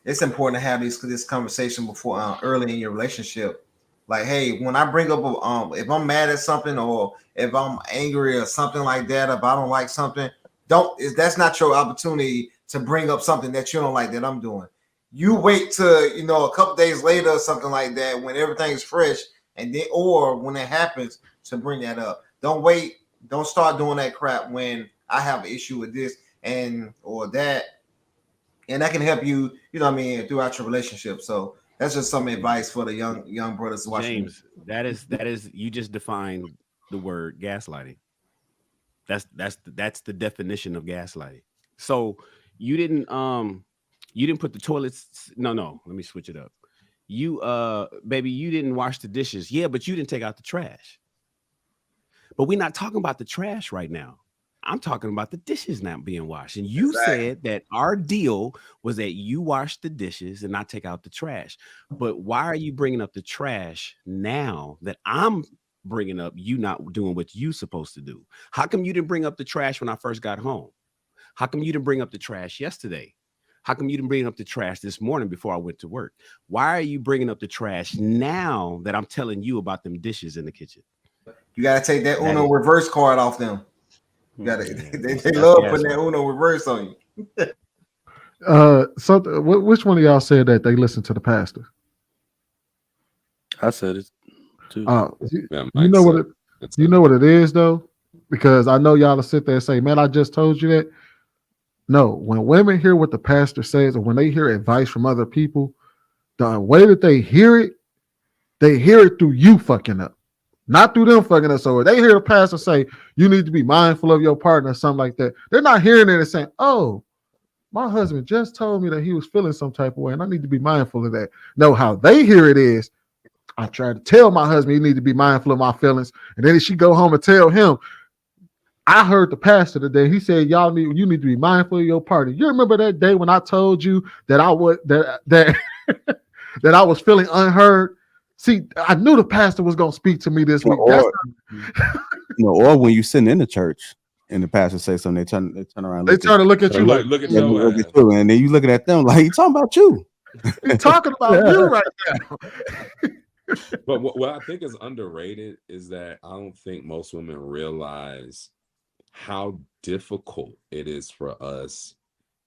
it's important to have this conversation before early in your relationship. Like, hey, when I bring up if I'm mad at something or if I'm angry or something like that, if I don't like something, that's not your opportunity to bring up something that you don't like that I'm doing. You wait till a couple days later or something like that when everything's fresh, and then or when it happens to bring that up. Don't wait. Don't start doing that crap when I have an issue with this and or that, and that can help you. You know what I mean, throughout your relationship. So that's just some advice for the young brothers watching. James, that is you just defined the word gaslighting. That's the definition of gaslighting. So you didn't put the toilets. No, let me switch it up. You baby, you didn't wash the dishes. Yeah, but you didn't take out the trash. But we're not talking about the trash right now. I'm talking about the dishes not being washed. And you said that our deal was that you wash the dishes and not take out the trash. But why are you bringing up the trash now that I'm bringing up you not doing what you supposed to do? How come you didn't bring up the trash when I first got home? How come you didn't bring up the trash yesterday? How come you didn't bring up the trash this morning before I went to work? Why are you bringing up the trash now that I'm telling you about them dishes in the kitchen? You gotta take that Uno reverse card off them. You gotta. They love putting that Uno reverse on you. So which one of y'all said that they listen to the pastor? I said it too. You know what you know what it is though, because I know y'all will sit there and say, "Man, I just told you that." No, when women hear what the pastor says, or when they hear advice from other people, the way that they hear it through you fucking up, not through them fucking up. So if they hear the pastor say, "You need to be mindful of your partner," or something like that, they're not hearing it and saying, "Oh, my husband just told me that he was feeling some type of way, and I need to be mindful of that." No, how they hear it is, I tried to tell my husband he need to be mindful of my feelings, and then she go home and tell him, "I heard the pastor today. He said you need to be mindful of your partner." You remember that day when I told you that I would that I was feeling unheard? See, I knew the pastor was gonna speak to me this week. Or when you sitting in the church and the pastor say something, they turn around. They try to look at you like, look at you, and then you looking at them like, he talking about you. He's talking about you right now. But what I think is underrated is that I don't think most women realize how difficult it is for us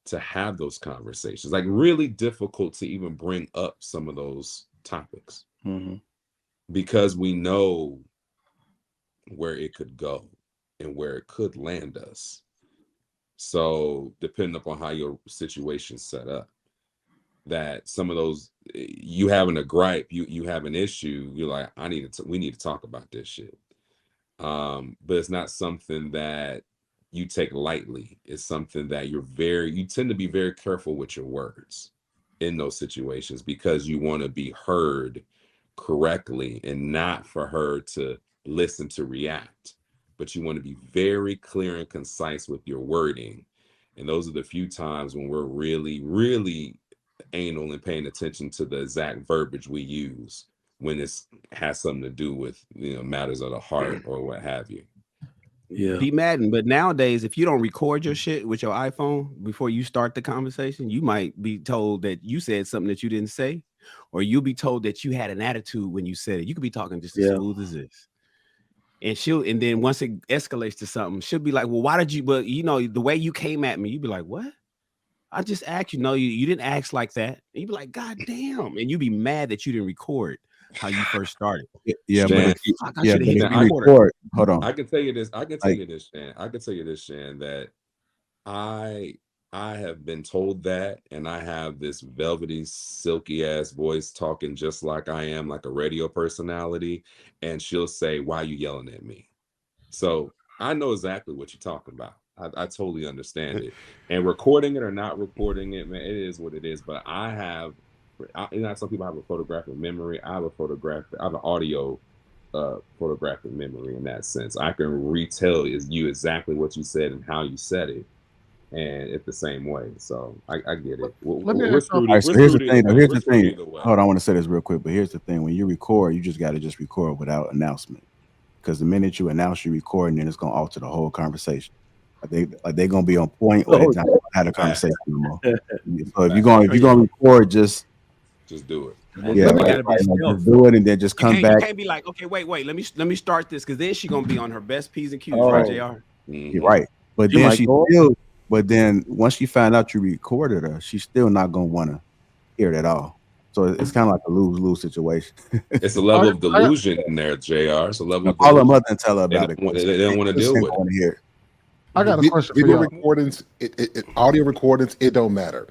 to have those conversations. Like really difficult to even bring up some of those topics because we know where it could go and where it could land us. So depending upon how your situation's set up, that some of those, you having a gripe, you have an issue, you're like, we need to talk about this shit. But it's not something that you take lightly. It's something that you tend to be very careful with your words in those situations because you want to be heard correctly and not for her to listen to react, but you want to be very clear and concise with your wording. And those are the few times when we're really, really anal and paying attention to the exact verbiage we use when it has something to do with matters of the heart or what have you. Yeah, be Madden. But nowadays, if you don't record your shit with your iPhone before you start the conversation, you might be told that you said something that you didn't say, or you'll be told that you had an attitude when you said it. You could be talking just as smooth as this. And then once it escalates to something, she'll be like, "Well, why did you?" But the way you came at me, you'd be like, "What? I just asked you." No, you didn't ask like that. And you'd be like, "God damn!" And you'd be mad that you didn't record how you first started. Yeah, but if you record, hold on. I can tell you this. I can tell you this, Shan, that I have been told that, and I have this velvety, silky ass voice talking just like I am, like a radio personality. And she'll say, "Why are you yelling at me?" So I know exactly what you're talking about. I totally understand it. And recording it or not recording it, man, it is what it is. But some people have a photographic memory. I have an audio photographic memory in that sense. I can retell you exactly what you said and how you said it, and it's the same way. So I get it. Here's the thing. Hold on, I want to say this real quick, but here's the thing: when you record, you just got to record without announcement, because the minute you announce you recording, then it's going to alter the whole conversation. They're gonna be on point, or they're not gonna have a conversation anymore. So if you're gonna record, just do it. Yeah, It gotta be just stealth. do it and then just come You back. can't be like, okay, wait, let me start this, because then she gonna be on her best P's and Q's, right, JR? You're right. But then but then once she found out you recorded her, she's still not gonna want to hear it at all. So it's kind of like a lose-lose situation. It's a level of delusion in there, JR. It's a level of call her mother and tell her about it. They don't want to deal with it. I got a question for video y'all. recordings, audio recordings, it don't matter.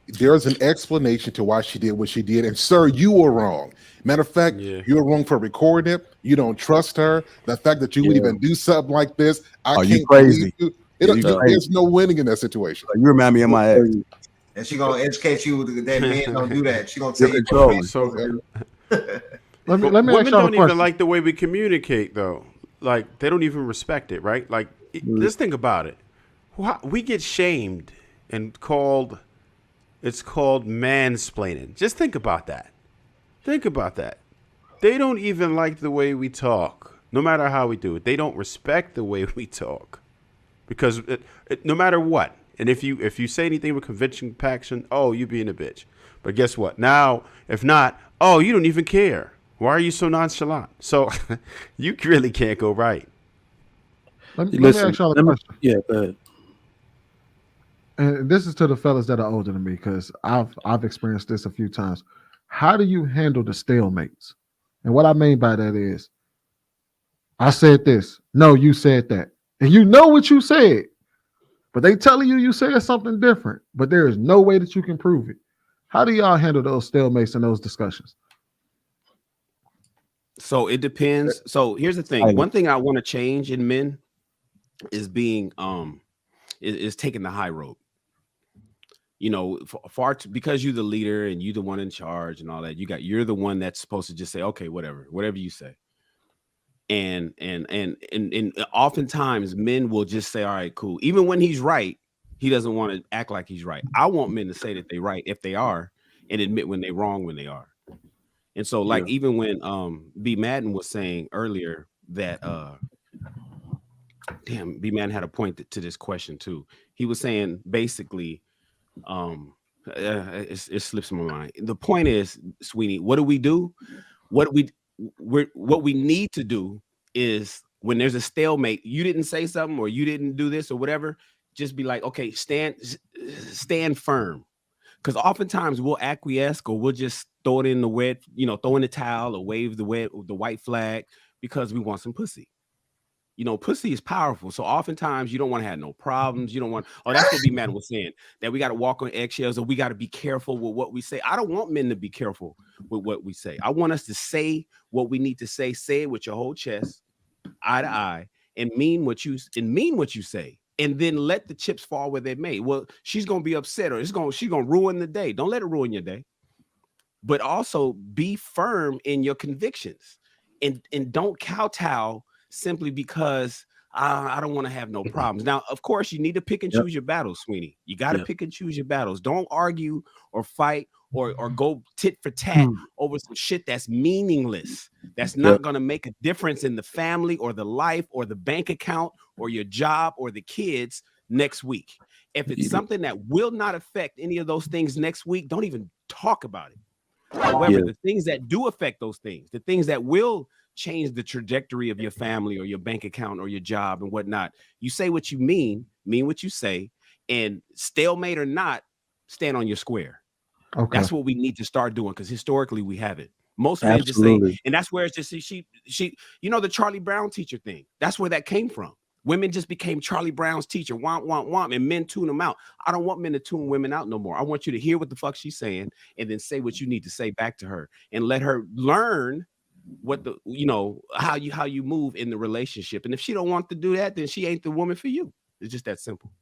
There's an explanation to why she did what she did, and sir, you were wrong. Matter of fact, you're wrong for recording it. You don't trust her. The fact that you would even do something like this, I can't you crazy. believe you. There's no winning in that situation. You remind me of my ex. And she gonna educate you that men don't do that. She gonna tell you. Let me women ask y'all a don't even question. like the way we communicate, though. Like, they don't even respect it, right? Like, let's think about it. We get shamed and called. It's called mansplaining. Just think about that. Think about that. They don't even like the way we talk, no matter how we do it. They don't respect the way we talk, because no matter what. And if you say anything with conviction, passion, oh, you being a bitch. But guess what? Now, if not, oh, you don't even care. Why are you so nonchalant? So you really can't go right. Let me ask y'all a question. Yeah, go ahead. And this is to the fellas that are older than me, because I've experienced this a few times. How do you handle the stalemates? And what I mean by that is, I said this. No, you said that. And you know what you said, but they telling you said something different, but there is no way that you can prove it. How do y'all handle those stalemates and those discussions? So it depends. So here's the thing. One thing I want to change in men is being is taking the high road. You know, because you're the leader and you're the one in charge and all that. You're the one that's supposed to just say, okay, whatever you say. And oftentimes men will just say, all right, cool. Even when he's right, he doesn't want to act like he's right. I want men to say that they're right if they are, and admit when they're wrong when they are. And so, like, even when B Madden was saying earlier that B Madden had a point to this question too. He was saying basically, it slips my mind. The point is, Sweeney, what do? What we need to do is, when there's a stalemate, you didn't say something or you didn't do this or whatever, just be like, okay, stand firm. Because oftentimes we'll acquiesce, or we'll just throw it in the wet, throw in the towel or wave the white flag because we want some pussy. Pussy is powerful. So oftentimes you don't want to have no problems. You don't want, that's what B Man was saying, that we got to walk on eggshells, or we got to be careful with what we say. I don't want men to be careful with what we say. I want us to say what we need to say it with your whole chest, eye to eye, and mean what you say. And then let the chips fall where they may. Well, she's gonna be upset, or she's gonna ruin the day. Don't let it ruin your day. But also be firm in your convictions, and don't kowtow simply because I don't want to have no problems. Now, of course, you need to pick and choose your battles, Sweeney. You got to pick and choose your battles. Don't argue or fight or go tit for tat over some shit that's meaningless. That's not going to make a difference in the family or the life or the bank account or your job or the kids next week. If it's something that will not affect any of those things next week, don't even talk about it. However, the things that do affect those things, the things that will change the trajectory of your family or your bank account or your job and whatnot, you say what you mean what you say, and stalemate or not, stand on your square. Okay. That's what we need to start doing, because historically we haven't. Most men just say, and that's where it's just she the Charlie Brown teacher thing. That's where that came from. Women just became Charlie Brown's teacher, want, and men tune them out. I don't want men to tune women out no more. I want you to hear what the fuck she's saying, and then say what you need to say back to her, and let her learn what how you move in the relationship. And if she don't want to do that, then she ain't the woman for you. It's just that simple.